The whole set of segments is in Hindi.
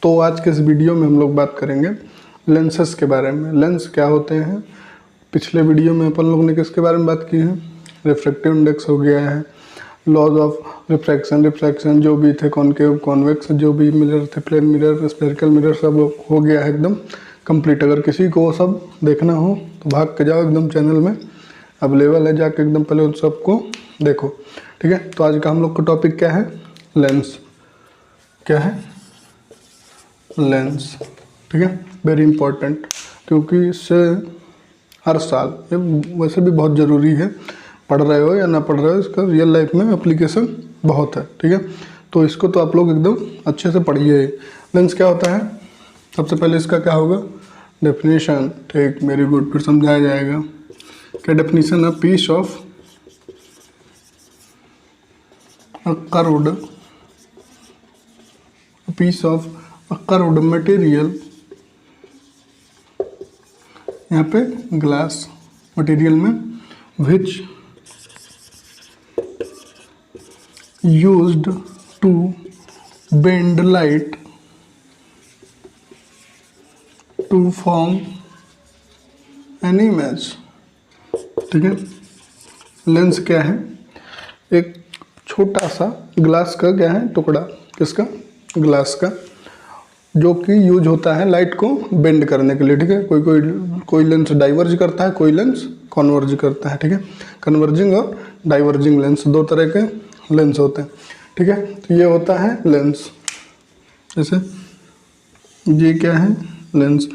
तो आज के इस वीडियो में हम लोग बात करेंगे लेंसेस के बारे में। लेंस क्या होते हैं। पिछले वीडियो में अपन लोग ने किसके बारे में बात की है, रिफ्रैक्टिव इंडेक्स हो गया है, लॉज ऑफ रिफ्रैक्शन जो भी थे, कॉनकेव कॉन्वेक्स जो भी मिरर थे, प्लेन मिरर, स्फेरिकल मिरर, सब हो गया है एकदम कंप्लीट। अगर किसी को सब देखना हो तो भाग के जाओ, एकदम चैनल में अवेलेबल है, जाके एकदम पहले उन सबको देखो, ठीक है। तो आज का हम लोग का टॉपिक क्या है, लेंस। क्या है, लेंस, ठीक है। वेरी इंपॉर्टेंट, क्योंकि इससे हर साल, ये वैसे भी बहुत ज़रूरी है, पढ़ रहे हो या ना पढ़ रहे हो, इसका रियल लाइफ में एप्लीकेशन बहुत है, ठीक है। तो इसको तो आप लोग एकदम अच्छे से पढ़िए। लेंस क्या होता है, सबसे पहले इसका क्या होगा, डेफिनेशन, ठीक, वेरी गुड, फिर समझाया जाएगा। क्या डेफिनेशन है, पीस ऑफ कर्व्ड मटेरियल, यहाँ पे ग्लास मटेरियल में, which used to bend light to form an image, ठीक है। लेंस क्या है, एक छोटा सा ग्लास का क्या है टुकड़ा, किसका, ग्लास का, जो कि यूज होता है लाइट को बेंड करने के लिए, ठीक है। कोई लेंस डाइवर्ज करता है, कोई लेंस कन्वर्ज करता है, ठीक है। कन्वर्जिंग और डाइवर्जिंग लेंस, दो तरह के लेंस होते हैं, ठीक है। तो ये होता है लेंस। जैसे ये क्या है, लेंस,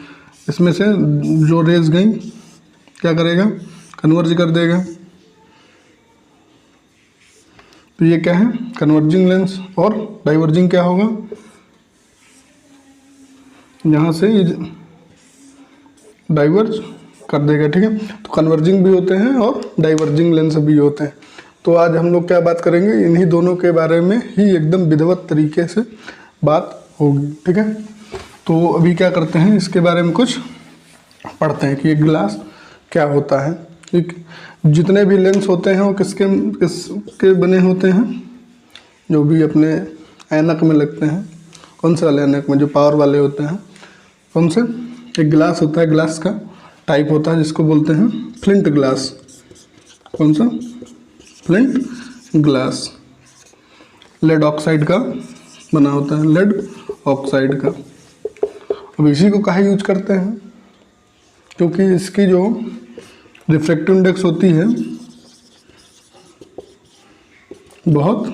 इसमें से जो रेज गई क्या करेगा, कन्वर्ज कर देगा। तो ये क्या है, कन्वर्जिंग लेंस। और डाइवर्जिंग क्या होगा, यहाँ से ये डाइवर्ज कर देगा, ठीक है। तो कन्वर्जिंग भी होते हैं और डाइवर्जिंग लेंस भी होते हैं। तो आज हम लोग क्या बात करेंगे, इन्हीं दोनों के बारे में ही एकदम विधिवत तरीके से बात होगी, ठीक है। तो अभी क्या करते हैं, इसके बारे में कुछ पढ़ते हैं कि ये ग्लास क्या होता है। एक जितने भी लेंस होते हैं वो किसके बने होते हैं, जो भी अपने ऐनक में लगते हैं। कौन सा वाले ऐनक में, जो पावर वाले होते हैं, कौन से, एक ग्लास होता है, ग्लास का टाइप होता है जिसको बोलते हैं फ्लिंट ग्लास। कौन सा, फ्लिंट ग्लास, लेड ऑक्साइड का बना होता है, लेड ऑक्साइड का। अब इसी को काहे यूज करते हैं, क्योंकि इसकी जो रिफ्रैक्टिव इंडेक्स होती है बहुत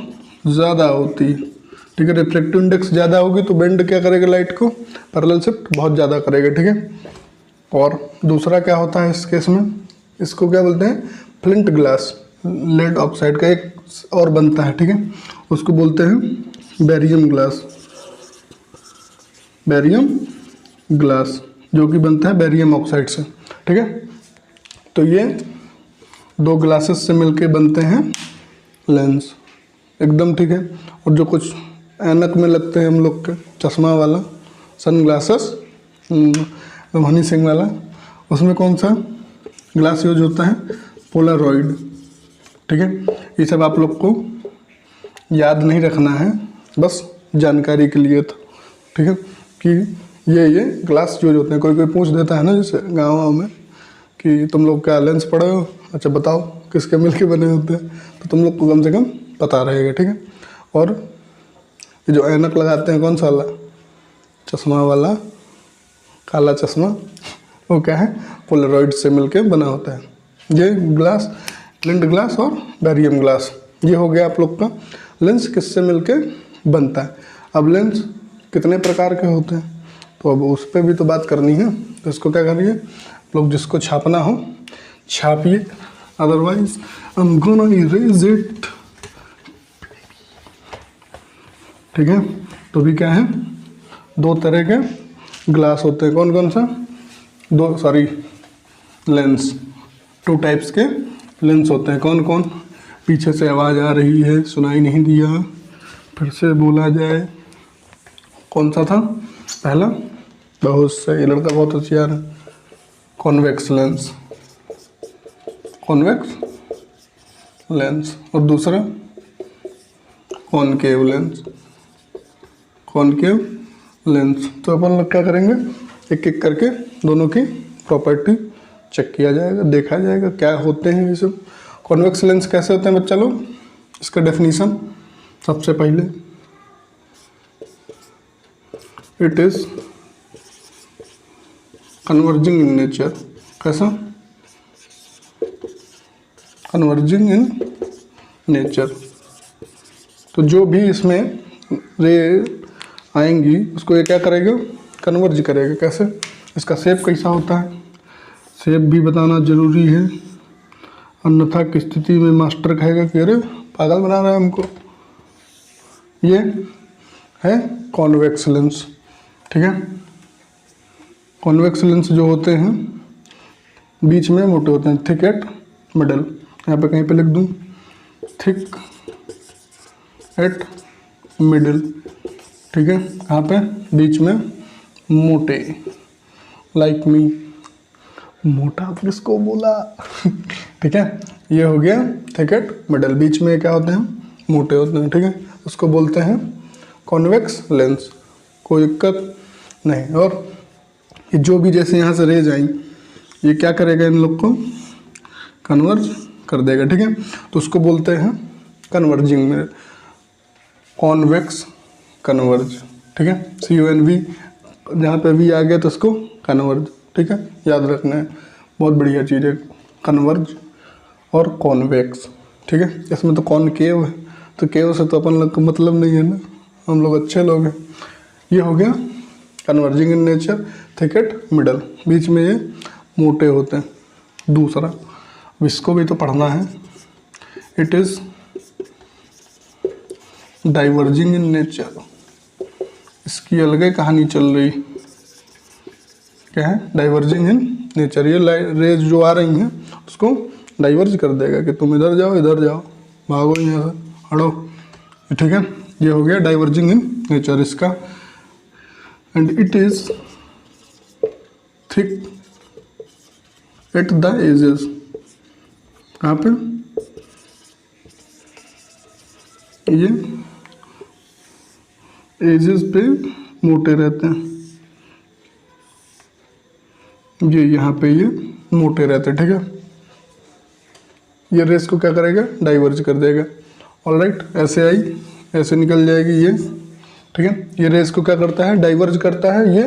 ज़्यादा होती है, ठीक है। रिफ्रैक्टिव इंडेक्स ज़्यादा होगी तो बेंड क्या करेगा, लाइट को पैरेलल शिफ्ट बहुत ज़्यादा करेगा, ठीक है। और दूसरा क्या होता है इस केस में, इसको क्या बोलते हैं, फ्लिंट ग्लास। लेड ऑक्साइड का एक और बनता है, ठीक है, उसको बोलते हैं बेरियम ग्लास। बेरियम ग्लास जो कि बनता है बेरियम ऑक्साइड से, ठीक है। तो ये दो ग्लासेस से मिलके बनते हैं लेंस, एकदम, ठीक है। और जो कुछ ऐनक में लगते हैं हम लोग के, चश्मा वाला, सन ग्लासेस, हनी सिंह वाला, उसमें कौन सा ग्लास यूज होता है, पोलरॉइड, ठीक है। ये सब आप लोग को याद नहीं रखना है, बस जानकारी के लिए था, ठीक है, कि ये ग्लास यूज होते हैं। कोई पूछ देता है ना, जैसे गाँव में, कि तुम लोग क्या लेंस पढ़े हो, अच्छा बताओ किसके मिल के बने होते हैं, तो तुम लोग को कम से कम पता रहेगा, ठीक है। और ये जो ऐनक लगाते हैं, कौन सा वाला, चश्मा वाला, काला चश्मा, वो क्या है, पोलरॉइड से मिलके बना होता है। ये ग्लास, फ्लिंट ग्लास और बेरियम ग्लास, ये हो गया आप लोग का लेंस किससे मिलके बनता है। अब लेंस कितने प्रकार के होते हैं, तो अब उस पर भी तो बात करनी है। तो इसको क्या करिए, लोग जिसको छापना हो छापिए, otherwise I am gonna erase it, ठीक है। तो भी क्या है, दो तरह के ग्लास होते हैं, कौन कौन सा, लेंस, टू टाइप्स के लेंस होते हैं। कौन कौन, पीछे से आवाज़ आ रही है, सुनाई नहीं दिया, फिर से बोला जाए, कौन सा था पहला, बहुत सही, लड़का बहुत होशियार है, कॉन्वेक्स लेंस, कॉन्वेक्स लेंस। और दूसरा कॉनकेव लेंस, कॉनकेव लेंस। तो अपन लोग क्या करेंगे, एक एक करके दोनों की प्रॉपर्टी चेक किया जाएगा, देखा जाएगा क्या होते हैं ये सब। कॉन्वेक्स लेंस कैसे होते हैं बच्चा लोग, इसका डेफिनीशन सबसे पहले, it is converging in nature. कैसा, कन्वर्जिंग इन नेचर। तो जो भी इसमें रे आएंगी उसको ये क्या करेगा, कन्वर्ज करेगा। कैसे, इसका शेप कैसा होता है, शेप भी बताना जरूरी है, अन्यथा की स्थिति में मास्टर कहेगा कि अरे पागल बना रहा है हमको। ये है कॉन्वेक्स लेंस, ठीक है। कॉन्वेक्स लेंस जो होते हैं बीच में मोटे होते हैं, थिक एट मिडल। यहाँ पे कहीं पे लिख दूँ, थिक एट मिडल, ठीक है। यहाँ पे बीच में मोटे, लाइक मी, मोटा किसको बोला ठीक है। ये हो गया थिक एट मिडल, बीच में क्या होते हैं, मोटे होते हैं, ठीक है। उसको बोलते हैं कॉन्वेक्स लेंस, कोई दिक्कत नहीं। और ये जो भी जैसे यहाँ से रेज आई, ये क्या करेगा, इन लोग को कन्वर्ज कर देगा, ठीक है। तो उसको बोलते हैं कन्वर्जिंग में, कॉन्वेक्स कन्वर्ज, ठीक है। CONV, जहाँ पे भी आ गया तो उसको कन्वर्ज, ठीक है, याद रखना है, बहुत बढ़िया चीज़ है कन्वर्ज और कॉन्वेक्स, ठीक है। इसमें तो कॉनकेव है, तो केव से तो अपन लोग को मतलब नहीं है ना, हम लोग अच्छे लोग हैं। ये हो गया converging in nature, thick at middle, बीच में ये मोटे होते हैं। दूसरा, इसको भी तो पढ़ना है, it is diverging in nature. इसकी अलग ही कहानी चल रही, क्या है, डाइवर्जिंग इन नेचर। ये रेज जो आ रही हैं उसको डाइवर्ज कर देगा कि तुम इधर जाओ, भागो यहाँ से, हटो, ठीक है। ये हो गया डाइवर्जिंग इन नेचर इसका। And it is thick at the edges, कहाँ पे, ये एजेस पे मोटे रहते हैं, ये यहाँ पे ये मोटे रहते हैं, ठीक है। ये रेस को क्या करेगा, डाइवर्ज कर देगा। ऑलराइट, ऐसे आई, ऐसे निकल जाएगी ये, ठीक है। ये रेस को क्या करता है, डाइवर्ज करता है, ये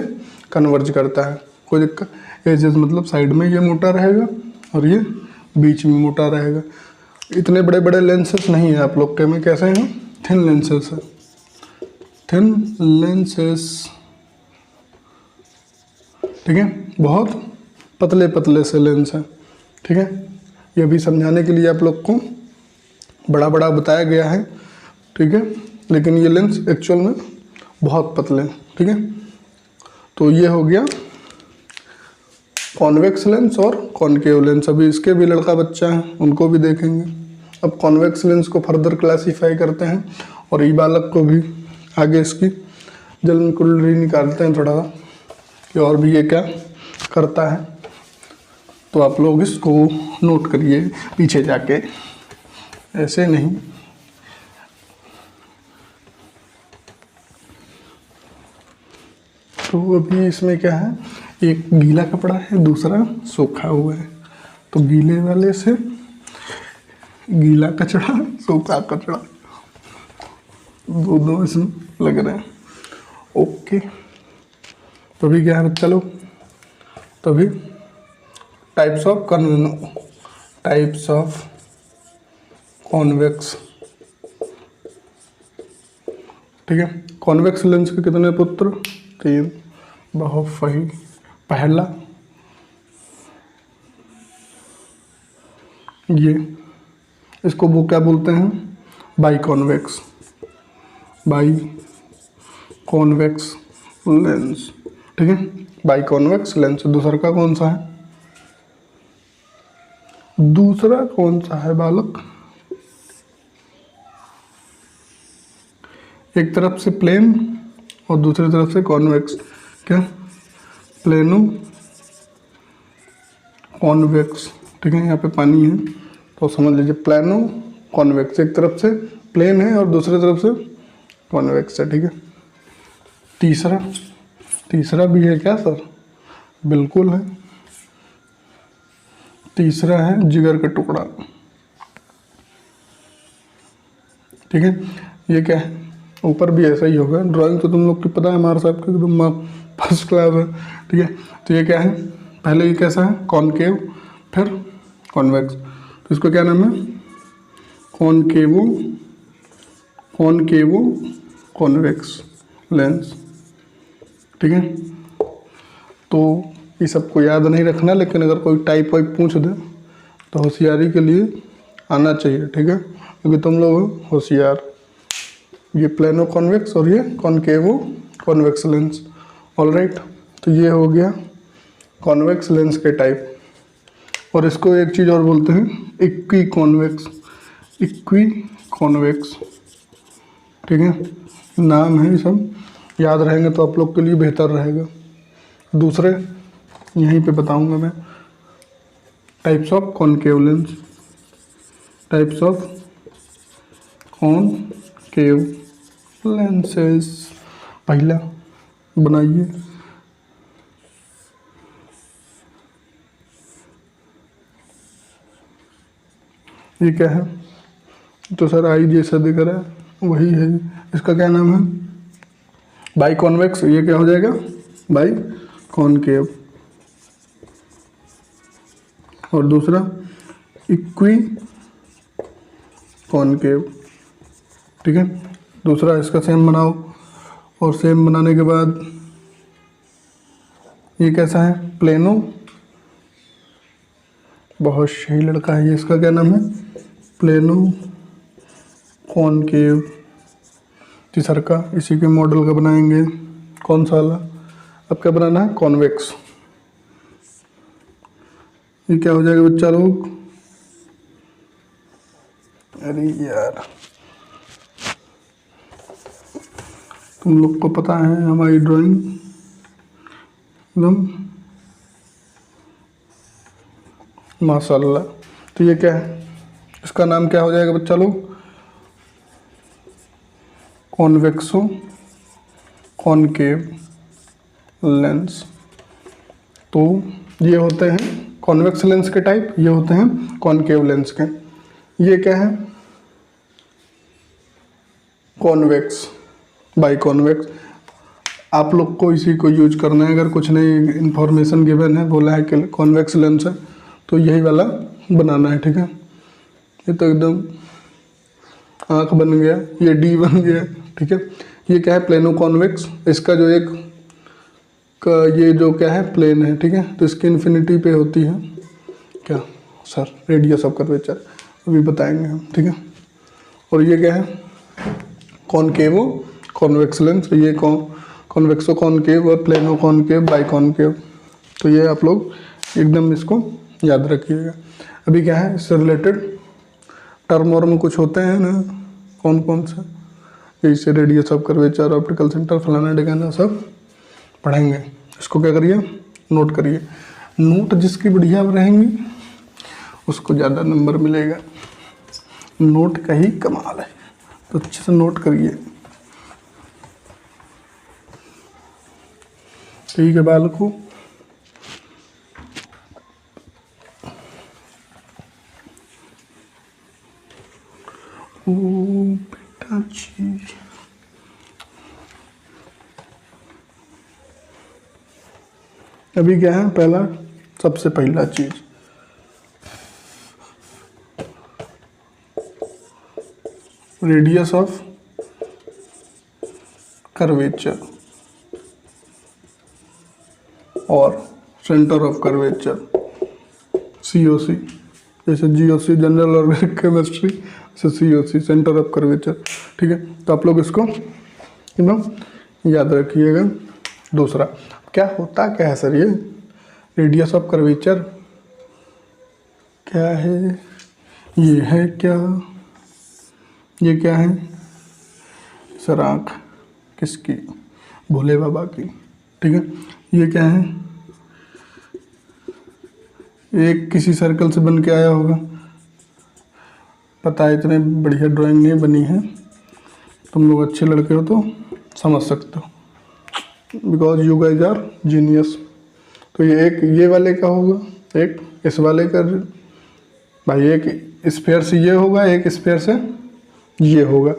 कन्वर्ज करता है, कोई दिक्कत। एजेस मतलब साइड में ये मोटा रहेगा और ये बीच में मोटा रहेगा। इतने बड़े बड़े लेंसेस नहीं है आप लोग के में, कैसे हैं, थिन लेंसेस है, थिन लेंसेस, ठीक है। बहुत पतले पतले से लेंस हैं, ठीक है। ये भी समझाने के लिए आप लोग को बड़ा बड़ा बताया गया है, ठीक है, लेकिन ये लेंस एक्चुअल में बहुत पतले हैं, ठीक है। तो ये हो गया कॉन्वेक्स लेंस और कॉनकेव लेंस। अभी इसके भी लड़का बच्चा है, उनको भी देखेंगे। अब कॉन्वेक्स लेंस को फर्दर क्लासीफाई करते हैं और ई बालक को भी आगे इसकी जन्म कुंडली निकालते हैं थोड़ा सा कि और भी ये क्या करता है। तो आप लोग इसको नोट करिए पीछे जाके, ऐसे नहीं। तो अभी इसमें क्या है, एक गीला कपड़ा है, दूसरा सूखा हुआ है। तो गीले वाले से गीला कचड़ा, सूखा कचड़ा, दो इसमें लग रहे हैं। ओके, तो अभी क्या है चलो, तो अभी टाइप्स ऑफ कॉन्वेक्स, ठीक है। कॉन्वेक्स लेंस के कितने पुत्र, 3, बहुत सही। पहला ये, इसको वो क्या बोलते हैं, बाई कॉन्वेक्स लेंस, ठीक है, बाई कॉन्वेक्स लेंस। दूसरा का कौन सा है, दूसरा कौन सा है बालक, एक तरफ से प्लेन और दूसरी तरफ से कॉन्वेक्स, क्या, प्लेनो कॉन्वेक्स, ठीक है। यहाँ पे पानी है तो समझ लीजिए प्लेनो कॉन्वेक्स, एक तरफ से प्लेन है और दूसरी तरफ से कॉन्वेक्स है, ठीक है। तीसरा तीसरा भी है क्या सर? बिल्कुल है। तीसरा है जिगर का टुकड़ा। ठीक है, ये क्या है? ऊपर भी ऐसा ही होगा। ड्राइंग तो तुम लोग की पता है हमारे साहब के एकदम फर्स्ट क्लास है। ठीक है, तो ये क्या है? पहले ये कैसा है? कॉनकेव, फिर कॉन्वेक्स। तो इसको क्या नाम है? कॉनकेवो, कॉनकेवो कॉन्वेक्स लेंस। ठीक है, तो ये सबको याद नहीं रखना, लेकिन अगर कोई टाइप वाइप पूछ दे तो होशियारी के लिए आना चाहिए। ठीक है, क्योंकि तुम लोग होशियार। ये प्लेनो कॉन्वेक्स और ये कॉनकेवो कॉन्वेक्स लेंस। ऑलराइट, तो ये हो गया कॉन्वेक्स लेंस के टाइप। और इसको एक चीज़ और बोलते हैं, इक्वी कॉन्वेक्स। इक्वी कॉन्वेक्स, ठीक है, नाम है। ये सब याद रहेंगे तो आप लोग के लिए बेहतर रहेगा। दूसरे यहीं पे बताऊंगा मैं। Types of concave lens, types of concave lenses. पहला बनाइए, ये क्या है? तो सर आई जैसा दिख रहा है वही है। इसका क्या नाम है? By convex. ये क्या हो जाएगा? By concave. और दूसरा इक्वी कॉनकेव। ठीक है, दूसरा इसका सेम बनाओ। और सेम बनाने के बाद ये कैसा है? प्लेनो। बहुत सही लड़का है ये। इसका क्या नाम है? Plano concave. तीसरा का इसी के मॉडल का बनाएंगे। कौन सा वाला? अब क्या बनाना है? कॉन्वेक्स। ये क्या हो जाएगा बच्चा लोग? अरे यार, तुम लोग को पता है हमारी ड्राइंग एकदम माशाल्लाह। तो ये क्या है? इसका नाम क्या हो जाएगा बच्चा लोग? कॉन्वेक्सो कॉनकेव लेंस। तो ये होते हैं कॉन्वेक्स लेंस के टाइप, ये होते हैं कॉनकेव लेंस के। ये क्या है? Convex by convex. आप लोग को इसी को यूज करना है। अगर कुछ नहीं इंफॉर्मेशन गिवन है, बोला है कि कॉन्वेक्स लेंस है, तो यही वाला बनाना है। ठीक है, ये तो एकदम आँख बन गया, ये डी बन गया। ठीक है, ये क्या है? Plano convex. इसका जो एक का ये जो क्या है? प्लेन है। ठीक है, तो इसकी इन्फिनिटी पे होती है क्या सर? Radius of curvature. अभी बताएंगे हम। ठीक है, और ये क्या है? कॉनकेवो कॉन्वेक्स लेंस। ये कॉन्वेक्सो कॉनकेव और प्लेनो कॉनकेव बाई कॉनकेव। तो ये आप लोग एकदम इसको याद रखिएगा। अभी क्या है? इससे रिलेटेड टर्म वर्म कुछ होते हैं ना, कौन कौन से? जैसे radius of curvature, optical centre, फलाना ढिकाना, सब पढ़ेंगे। इसको क्या करिए? नोट करिए। नोट जिसकी बढ़िया रहेंगी उसको ज़्यादा नंबर मिलेगा। नोट का ही कमाल है, तो अच्छे से नोट करिए। ठीक है बालकों, ओ बेटा जी, अभी क्या है? पहला, सबसे पहला चीज रेडियस ऑफ कर्वेचर और सेंटर ऑफ कर्वेचर, COC। जैसे GOC जनरल ऑर्गेनिक केमिस्ट्री, से COC सेंटर ऑफ कर्वेचर। ठीक है, तो आप लोग इसको एकदम याद रखिएगा। दूसरा क्या होता क्या है सर? ये रेडियस ऑफ कर्वेचर क्या है? ये है क्या? ये क्या है सर? आँख किसकी? भोले बाबा की। ठीक है, ये क्या है? एक किसी सर्कल से बन के आया होगा, पता है। इतने बढ़िया ड्राइंग नहीं बनी है, तुम लोग अच्छे लड़के हो तो समझ सकते हो। Because you guys are genius. तो ये एक ये वाले का होगा, एक इस वाले का, भाई एक स्फीयर से ये होगा, एक स्फीयर से ये होगा,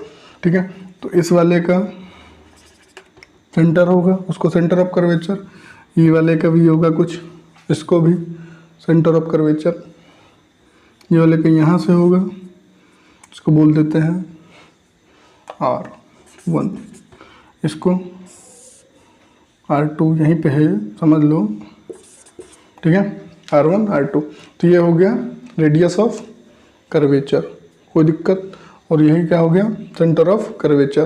ठीक है। तो इस वाले का सेंटर होगा, उसको सेंटर ऑफ कर्वेचर, ये वाले का भी होगा कुछ, इसको भी सेंटर ऑफ कर्वेचर, ये वाले का यहाँ से होगा, इसको बोल देते हैं R1, इसको R2 यहीं पे है, समझ लो, ठीक है, R1 R2। तो ये हो गया रेडियस ऑफ कर्वेचर, कोई दिक्कत। और यही क्या हो गया, सेंटर ऑफ कर्वेचर,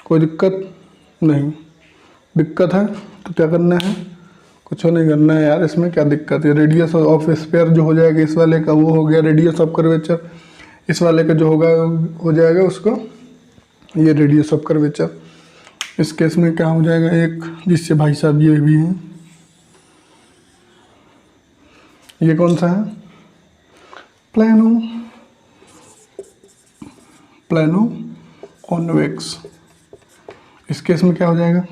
कोई दिक्कत नहीं। दिक्कत है तो क्या करना है, कुछ नहीं करना है यार, इसमें क्या दिक्कत है। रेडियस ऑफ स्फीयर जो हो जाएगा इस वाले का, वो हो गया रेडियस ऑफ कर्वेचर, इस वाले का जो होगा हो जाएगा उसको ये रेडियस ऑफ कर्वेचर। इस केस में क्या हो जाएगा, एक जिससे भाई साहब ये भी हैं, ये कौन सा है, प्लानो कॉन्वेक्स। इस केस में क्या हो जाएगा,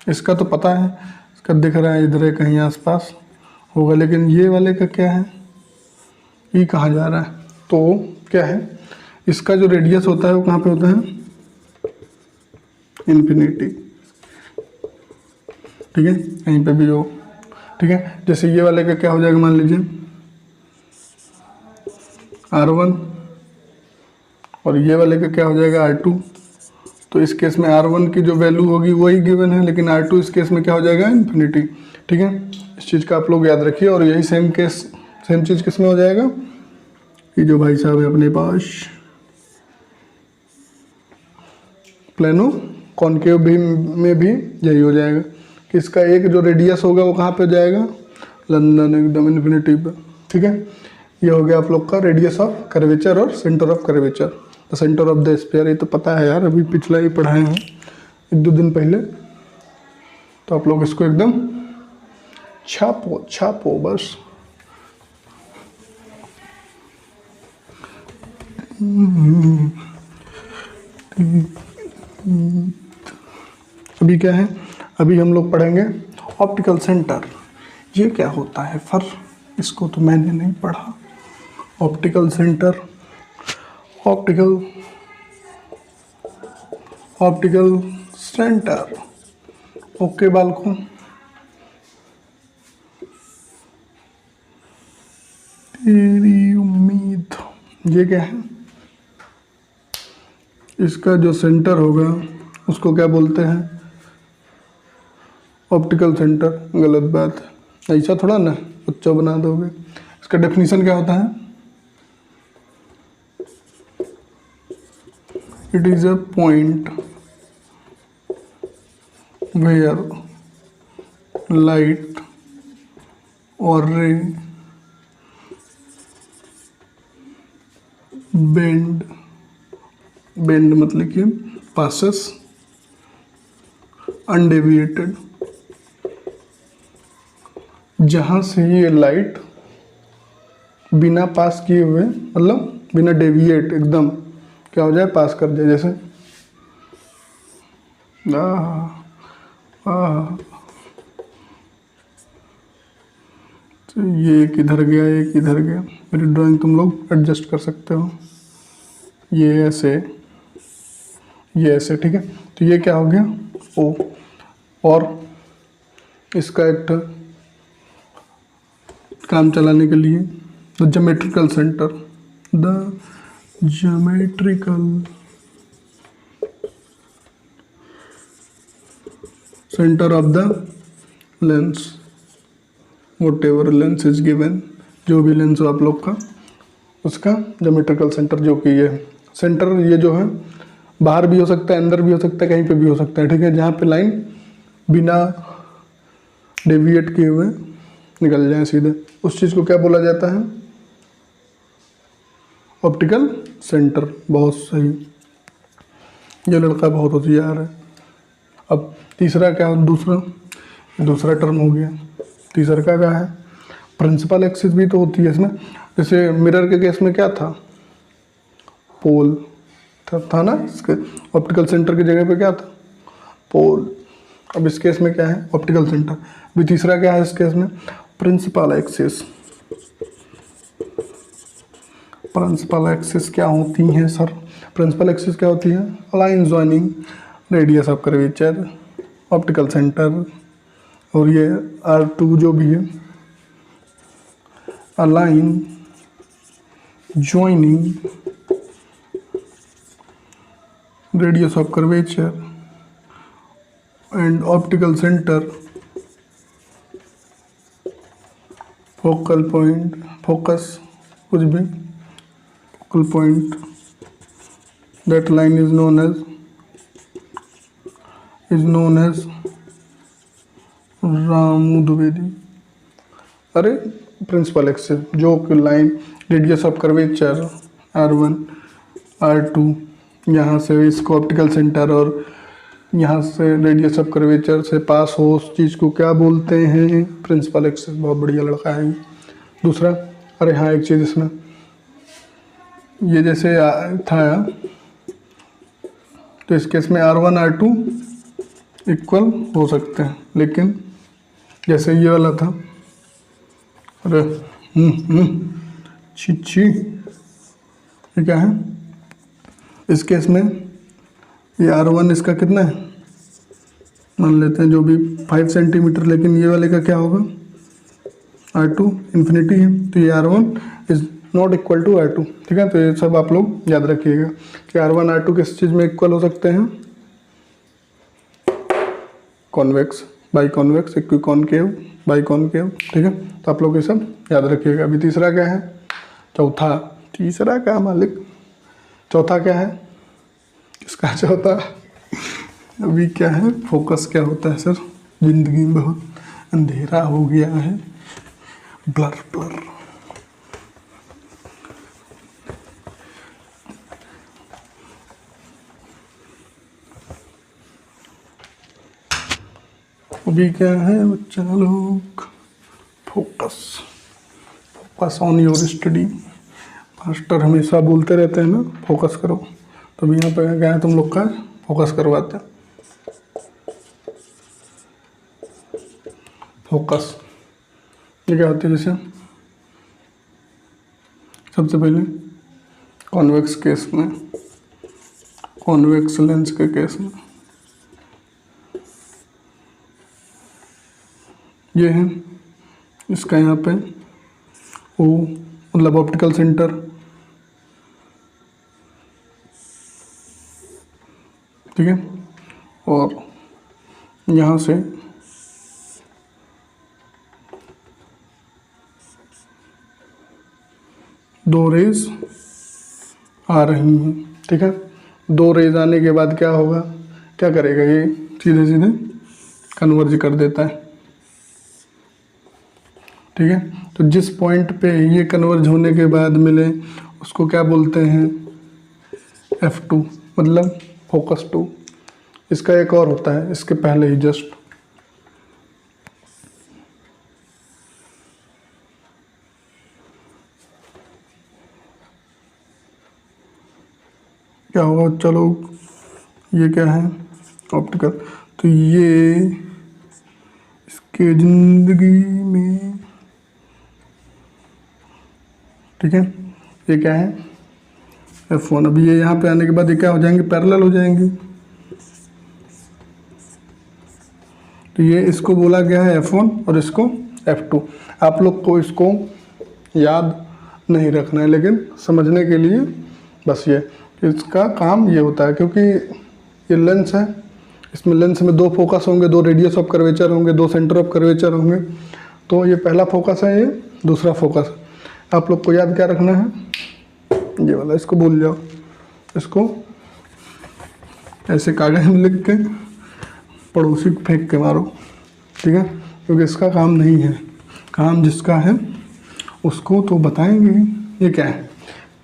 इसका तो पता है, इसका दिख रहा है इधर है कहीं आसपास होगा, लेकिन ये वाले का क्या है, ये कहाँ जा रहा है, तो क्या है, इसका जो रेडियस होता है वो कहाँ पे होता है, इन्फिनिटी, ठीक है, कहीं पे भी हो, ठीक है। जैसे ये वाले का क्या हो जाएगा, मान लीजिए R1, और ये वाले का क्या हो जाएगा R2। तो इस केस में R1 की जो वैल्यू होगी वही गिवन है, लेकिन R2 इस केस में क्या हो जाएगा, इन्फिनिटी, ठीक है। इस चीज़ का आप लोग याद रखिए। और यही सेम चीज़ किस में हो जाएगा, ये जो भाई साहब है अपने पास प्लानो कॉनकेव भी में भी यही हो जाएगा कि इसका एक जो रेडियस होगा वो कहाँ पे जाएगा, लंदन, एकदम इन्फिनिटी पे, ठीक है। ये हो गया आप लोग का रेडियस ऑफ कर्वेचर और centre of curvature, the centre of the sphere. ये तो पता है यार, अभी पिछला ही पढ़ाए हैं 1-2 दिन पहले, तो आप लोग इसको एकदम छापो बस। अभी क्या है, अभी हम लोग पढ़ेंगे ऑप्टिकल सेंटर। ये क्या होता है, इसको तो मैंने नहीं पढ़ा। Optical centre, optical centre, okay बालकों, तेरी उम्मीद। ये क्या है, इसका जो सेंटर होगा उसको क्या बोलते हैं, ऑप्टिकल सेंटर। गलत बात है, ऐसा थोड़ा ना बच्चा बना दोगे। इसका डेफिनेशन क्या होता है, it is a point where light और रे बेंड मतलब कि पासेस अनडेविएटेड, जहाँ से ये लाइट बिना पास किए हुए, मतलब बिना डेविएट, एकदम क्या हो जाए, पास कर जाए। जैसे तो ये एक इधर गया, एक इधर गया। मेरी ड्राइंग तुम लोग एडजस्ट कर सकते हो, ये ऐसे, ये ऐसे, ठीक है। तो ये क्या हो गया, ओ। और इसका एक काम चलाने के लिए the geometrical centre, the geometrical centre of the lens, what ever lens is given, जो भी लेंस हो आप लोग का, उसका ज्योमेट्रिकल सेंटर, जो कि ये सेंटर, ये जो है बाहर भी हो सकता है, अंदर भी हो सकता है, कहीं पे भी हो सकता है, ठीक है। जहाँ पे लाइन बिना डेविएट किए हुए निकल जाए सीधे, उस चीज़ को क्या बोला जाता है, ऑप्टिकल सेंटर। बहुत सही, ये लड़का बहुत होशियार है। अब तीसरा क्या, दूसरा टर्म हो गया। तीसरा का क्या है, प्रिंसिपल एक्सिस भी तो होती है इसमें। जैसे मिरर के केस में क्या था, पोल था ना, इसके ऑप्टिकल सेंटर की जगह पे क्या था, पोल। अब इस केस में क्या है, ऑप्टिकल सेंटर। अभी तीसरा क्या है इस केस में, प्रिंसिपल एक्सिस। प्रिंसिपल एक्सिस क्या होती है सर? प्रिंसिपल एक्सिस क्या होती है? Line joining radius of curvature, optical centre, और ये R2 जो भी है, align joining radius of curvature and optical centre, focal point, focus, कुछ भी, focal point, that line is known as Ramu Dwivedi. अरे प्रिंसिपल एक्सिस जो कि line radius of curvature R1 R2, यहाँ से इसको ऑप्टिकल सेंटर और यहाँ से रेडियस ऑफ कर्वेचर से पास हो, उस चीज़ को क्या बोलते हैं? Principal axis. बहुत बढ़िया लड़का है। दूसरा, अरे हाँ एक चीज़ इसमें, ये जैसे था तो इस केस में R1 R2 इक्वल हो सकते हैं, लेकिन जैसे ये वाला था, अरे छी ये क्या है? इस केस में ये R1 इसका कितना है मान लेते हैं, जो भी 5 सेंटीमीटर, लेकिन ये वाले का क्या होगा? R2 इन्फिनिटी है, तो ये R1 is not equal to R2। ठीक है, तो ये सब आप लोग याद रखिएगा कि R1 R2 किस चीज़ में इक्वल हो सकते हैं? Convex by convex, equiconcave by concave. ठीक है, तो आप लोग ये सब याद रखिएगा। अभी तीसरा क्या है? चौथा। तीसरा क्या मालिक? चौथा क्या है इसका? चौथा अभी क्या है? फोकस क्या होता है सर? जिंदगी में बहुत अंधेरा हो गया है, ब्लर ब्लर। अभी क्या है बच्चा लोग? Focus, focus on your study. Master हमेशा बोलते रहते हैं ना फोकस करो, तो अभी यहाँ पे क्या है तुम लोग का फोकस करवाते हैं। फोकस ये क्या होती है? जैसे सबसे पहले कॉन्वेक्स केस में, कॉन्वेक्स लेंस के केस में ये है, इसका यहाँ पे O मतलब ऑप्टिकल सेंटर। ठीक है, और यहाँ से दो रेज आ रही हैं। ठीक है, दो रेज आने के बाद क्या होगा? क्या करेगा? ये सीधे सीधे कन्वर्ज कर देता है। ठीक है, तो जिस पॉइंट पे ये कन्वर्ज होने के बाद मिले उसको क्या बोलते हैं? F2 मतलब फोकस 2। इसका एक और होता है इसके पहले ही जस्ट, क्या होगा? चलो ये क्या है? ऑप्टिकल। तो ये इसके जिंदगी में, ठीक है, ये क्या है? F1। अभी ये यहाँ पे आने के बाद ये क्या हो जाएंगे? पैरेलल हो जाएंगे। तो ये इसको बोला गया है F1 और इसको F2। आप लोग को इसको याद नहीं रखना है, लेकिन समझने के लिए बस ये इसका काम ये होता है, क्योंकि ये लेंस है, इसमें लेंस में दो फोकस होंगे, दो रेडियस ऑफ कर्वेचर होंगे, दो सेंटर ऑफ कर्वेचर होंगे। तो ये पहला फोकस है, ये दूसरा फोकस। आप लोग को याद क्या रखना है? ये वाला, इसको भूल जाओ, इसको ऐसे कागज में लिख के पड़ोसी को फेंक के मारो। ठीक है, क्योंकि इसका काम नहीं है। काम जिसका है उसको तो बताएंगे। ये क्या है?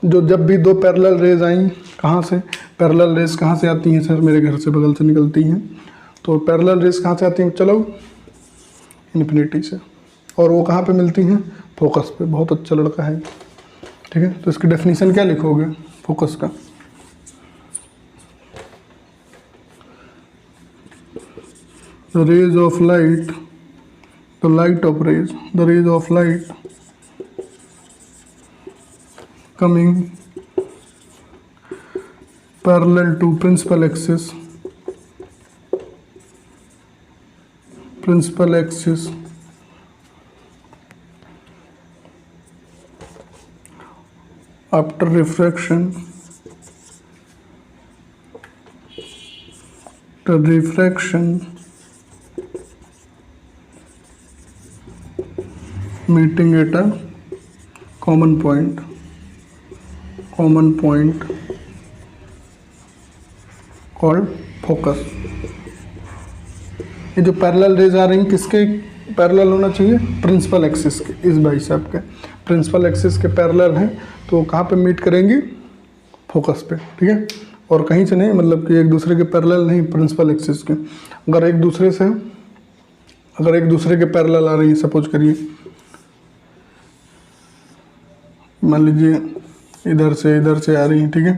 जो जब भी दो पैरेलल रेज आई, कहाँ से पैरेलल रेज कहाँ से आती हैं सर? मेरे घर से बगल से निकलती हैं। तो पैरेलल रेज कहाँ से आती हैं? चलो इन्फिनिटी से। और वो कहाँ पे मिलती हैं? फोकस पे। बहुत अच्छा लड़का है। ठीक है, तो इसकी डेफिनेशन क्या लिखोगे फोकस का? the rays of light, the light of rays, the rays of light coming parallel to principal axis after refraction meeting at a common point called focus। ये जो पैरेलल रेज आ रही हैं किसके पैरेलल होना चाहिए? प्रिंसिपल एक्सिस के। इस भाई साहब के प्रिंसिपल एक्सिस के पैरेलल हैं, तो कहाँ पे मीट करेंगी? फोकस पे, ठीक है। और कहीं से नहीं, मतलब कि एक दूसरे के पैरेलल नहीं, प्रिंसिपल एक्सिस के। अगर एक दूसरे के पैरेलल आ रही है, सपोज करिए मान लीजिए इधर से आ रही है, ठीक है।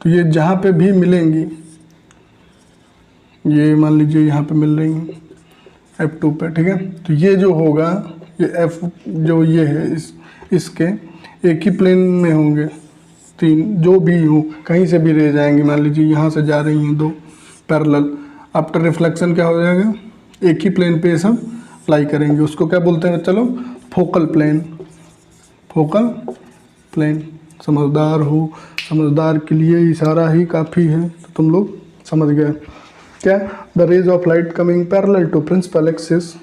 तो ये जहाँ पे भी मिलेंगी, ये मान लीजिए यहाँ पे मिल रही हैं F2 पे, ठीक है। तो ये जो होगा, ये F जो ये है इसके एक ही प्लेन में होंगे, तीन जो भी हो, कहीं से भी रह जाएंगे। मान लीजिए यहाँ से जा रही हैं दो पैरेलल, आफ्टर रिफ्लेक्शन क्या हो जाएगा? एक ही प्लेन पे सब अप्लाई करेंगे। उसको क्या बोलते हैं? चलो फोकल प्लेन। समझदार हो, समझदार के लिए इशारा ही काफ़ी है, तो तुम लोग समझ गए क्या? The rays of light coming parallel to principal axis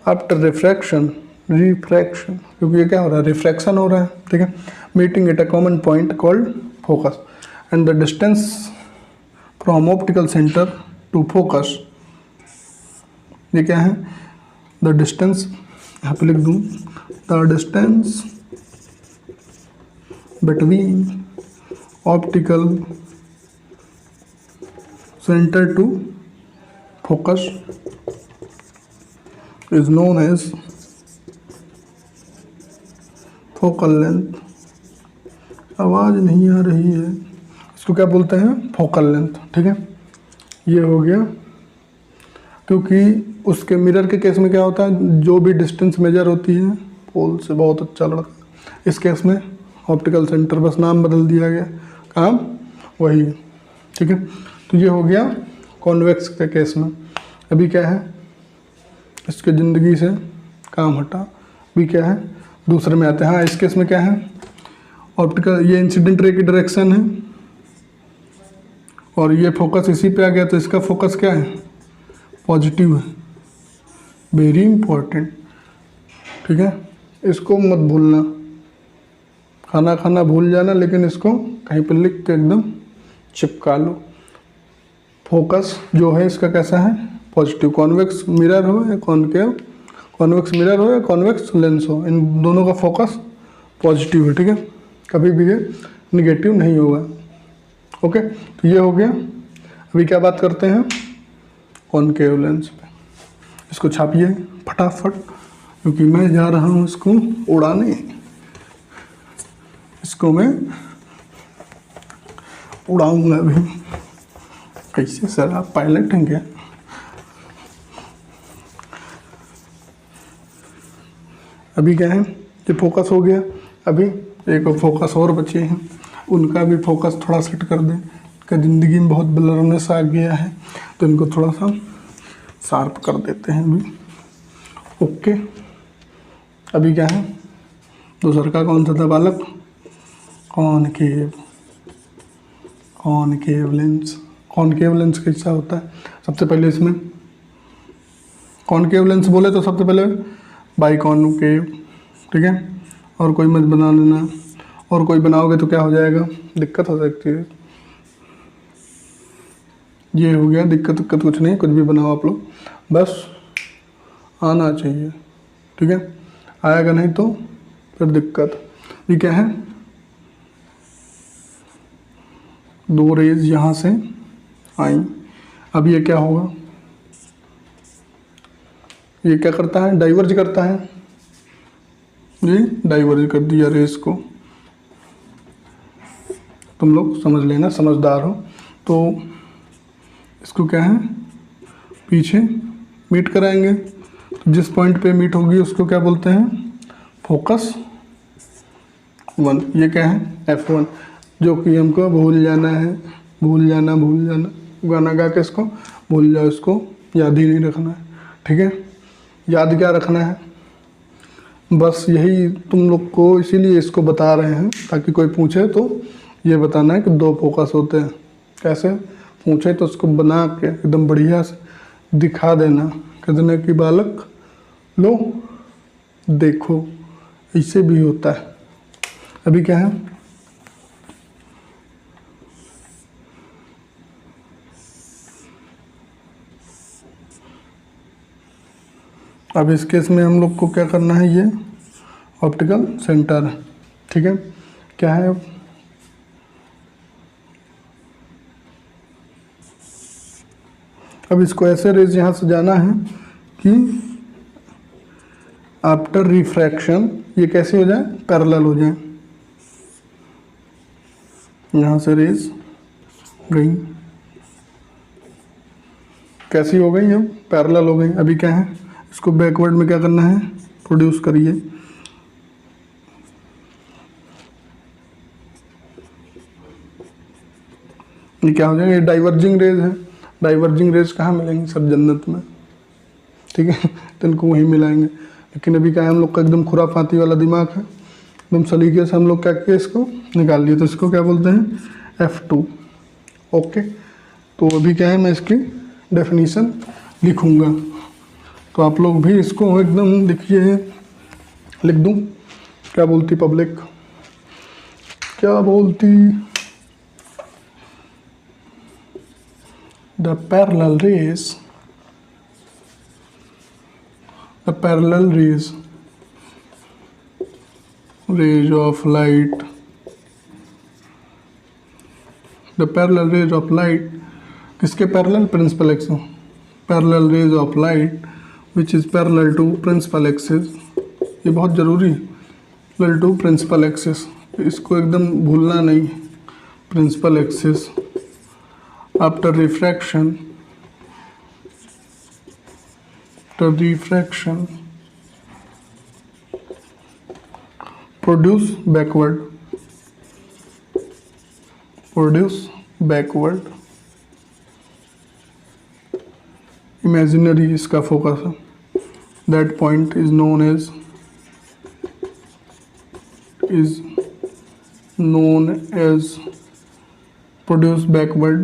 after refraction, क्योंकि ये क्या हो रहा है? रिफ्रैक्शन हो रहा है, ठीक है। Meeting at a common point called focus and the distance from optical centre to focus, ये क्या है? द डिस्टेंस, यहाँ पे लिख दूँ, the distance between optical centre to focus is known as focal length. आवाज़ नहीं आ रही है, इसको क्या बोलते हैं? फोकल लेंथ, ठीक है। ये हो गया, क्योंकि उसके मिरर के केस में क्या होता है? जो भी डिस्टेंस मेजर होती है पोल से, बहुत अच्छा लड़का, इस केस में ऑप्टिकल सेंटर, बस नाम बदल दिया गया, काम वही, ठीक है। तो ये हो गया कॉन्वेक्स के केस में। अभी क्या है? इसके ज़िंदगी से काम हटा, अभी क्या है? दूसरे में आते हैं। हाँ, इस केस में क्या है? ऑप्टिकल, ये इंसिडेंट रे की डायरेक्शन है और ये फोकस इसी पे आ गया, तो इसका फोकस क्या है? पॉजिटिव है, वेरी इंपॉर्टेंट, ठीक है। इसको मत भूलना, खाना भूल जाना, लेकिन इसको कहीं पर लिख के एकदम चिपका लो। फोकस जो है इसका कैसा है? पॉजिटिव। कॉन्वेक्स मिरर हो या कॉन्वेक्स मिरर हो या कॉन्वेक्स लेंस हो, इन दोनों का फोकस पॉजिटिव है, ठीक है। कभी भी ये निगेटिव नहीं होगा। ओके, तो ये हो गया। अभी क्या बात करते हैं? कॉनकेव लेंस पे। इसको छापिए फटाफट, क्योंकि मैं जा रहा हूँ इसको उड़ाने। इसको मैं उड़ाऊंगा अभी। कैसे सर, आप पायलट हैं क्या? अभी क्या है? ये फोकस हो गया। अभी एक फोकस और बचे हैं, उनका भी फोकस थोड़ा सेट कर दें। इनका ज़िंदगी में बहुत ब्लरनेस आ गया है, तो इनको थोड़ा सा शार्प कर देते हैं अभी। ओके, अभी क्या है? दूसरा का कौन सा था बालक? Concave lens. कॉनकेव लेंस कैसा होता है? सबसे पहले इसमें कॉनकेव लेंस बोले तो सबसे पहले बाइकॉनकेव, ठीक है। और कोई मत बना लेना, और कोई बनाओगे तो क्या हो जाएगा? दिक्कत हो सकती है। ये हो गया, दिक्कत कुछ नहीं, कुछ भी बनाओ आप लोग, बस आना चाहिए, ठीक है। आएगा नहीं तो फिर दिक्कत। ये क्या है? दो रेज यहाँ से आई। अब ये क्या होगा? ये क्या करता है? डाइवर्ज करता है। ये डाइवर्ज कर दिया रेस को। तुम लोग समझ लेना, समझदार हो। तो इसको क्या है? पीछे मीट कराएंगे। तो जिस पॉइंट पे मीट होगी उसको क्या बोलते हैं, फोकस 1। ये क्या है, F1, जो कि हमको भूल जाना है, भूल जाना गाना गा के इसको भूल जाओ, इसको याद ही नहीं रखना है, ठीक है। याद क्या रखना है, बस यही तुम लोग को इसीलिए इसको बता रहे हैं, ताकि कोई पूछे तो ये बताना है कि 2 फोकस होते हैं। कैसे पूछे तो उसको बना के एकदम बढ़िया से दिखा देना, कहते कि बालक लो देखो, इससे भी होता है। अभी क्या है, अब इस केस में हम लोग को क्या करना है, ये ऑप्टिकल सेंटर, ठीक है। क्या है, अब इसको ऐसे रेज यहाँ से जाना है कि आफ्टर रिफ्रैक्शन ये कैसे हो जाए, पैरेलल हो जाए। यहाँ से रेज गई, कैसी हो गई, अब पैरेलल हो गई। अभी क्या है, इसको बैकवर्ड में क्या करना है, प्रोड्यूस करिए। ये क्या हो जाएगा, ये डाइवर्जिंग रेज है। डाइवर्जिंग रेज कहाँ मिलेंगी सर, जन्नत में, ठीक है। तो इनको वहीं मिलाएंगे। लेकिन अभी क्या है, हम लोग का एकदम खुराफाती वाला दिमाग है, एकदम सलीके से हम लोग क्या किए, इसको निकाल लिए। तो इसको क्या बोलते हैं, F2। ओके, तो अभी क्या है, मैं इसकी डेफिनीशन लिखूँगा, तो आप लोग भी इसको एकदम लिखिए। लिख दूँ, क्या बोलती पब्लिक, क्या बोलती, the parallel rays of light, the parallel rays of light, किसके parallel, principal axis, parallel rays of light which is parallel to principal axis, ये बहुत ज़रूरी है, parallel to principal axis, इसको एकदम भूलना नहीं, principal axis after refraction produce backward imaginary इसका फोकस है, that point is known as produce backward,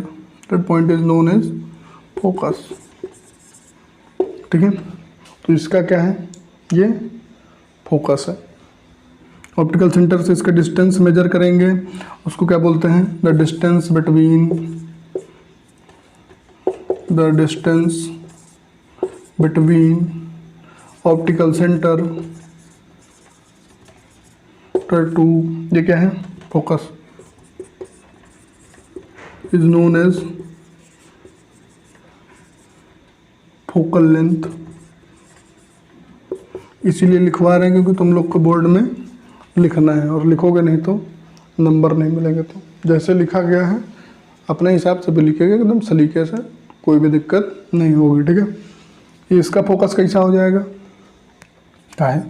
that point is known as focus, ठीक है। तो इसका क्या है, ये फोकस है। ऑप्टिकल सेंटर से इसका डिस्टेंस मेजर करेंगे, उसको क्या बोलते हैं, the distance between optical centre to, ये क्या है, focus, is known as focal length. इसीलिए लिखवा रहे हैं क्योंकि तुम लोग को बोर्ड में लिखना है, और लिखोगे नहीं तो नंबर नहीं मिलेंगे। तो जैसे लिखा गया है अपने हिसाब से भी लिखेगा, एकदम सलीके से, कोई भी दिक्कत नहीं होगी, ठीक है। ये इसका फोकस कैसा हो जाएगा, क्या है,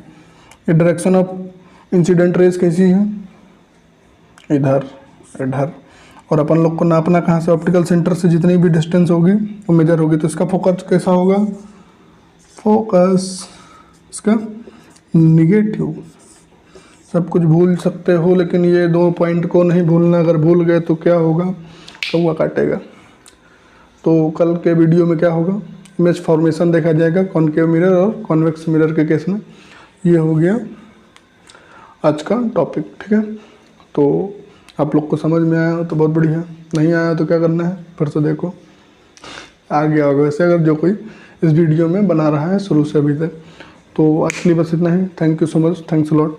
ये डायरेक्शन ऑफ इंसिडेंट रेज कैसी है, इधर, और अपन लोग को नापना कहाँ से, ऑप्टिकल सेंटर से जितनी भी डिस्टेंस होगी वो मेजर होगी। तो इसका फोकस कैसा होगा, फोकस इसका निगेटिव। सब कुछ भूल सकते हो लेकिन ये 2 पॉइंट को नहीं भूलना, अगर भूल गए तो क्या होगा, कौवा काटेगा। तो कल के वीडियो में क्या होगा, इमेज फॉर्मेशन देखा जाएगा, कॉनकेव मिरर और कॉन्वेक्स मिरर के केस में। ये हो गया आज का टॉपिक, ठीक है। तो आप लोग को समझ में आया हो तो बहुत बढ़िया, नहीं आया तो क्या करना है, फिर से देखो, आ गया होगा वैसे, अगर जो कोई इस वीडियो में बना रहा है शुरू से अभी तक। तो आज के लिए बस इतना ही। Thank you so much, thanks a lot.